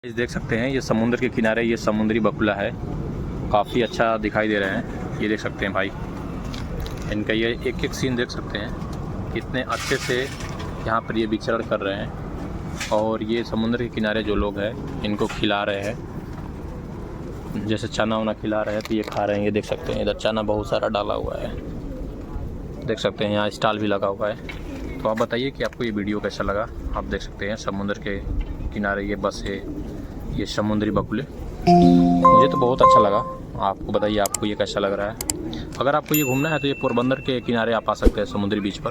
इस देख सकते हैं ये समुद्र के किनारे ये समुद्री बकुला है, काफ़ी अच्छा दिखाई दे रहे हैं। ये देख सकते हैं भाई, इनका ये एक एक सीन देख सकते हैं, कितने अच्छे से यहाँ पर ये विचरण कर रहे हैं। और ये समुद्र के किनारे जो लोग हैं इनको खिला रहे हैं, जैसे चना वना खिला रहे हैं तो ये खा रहे हैं। ये देख सकते हैं इधर चना बहुत सारा डाला हुआ है, देख सकते हैं यहाँ स्टॉल भी लगा हुआ है। तो आप बताइए कि आपको ये वीडियो कैसा लगा। आप देख सकते हैं समुद्र के किनारे ये बस है, ये समुद्री बकुले, मुझे तो बहुत अच्छा लगा। आपको बताइए आपको ये कैसा लग रहा है। अगर आपको ये घूमना है तो ये पोरबंदर के किनारे आप आ सकते हैं, समुद्री बीच पर।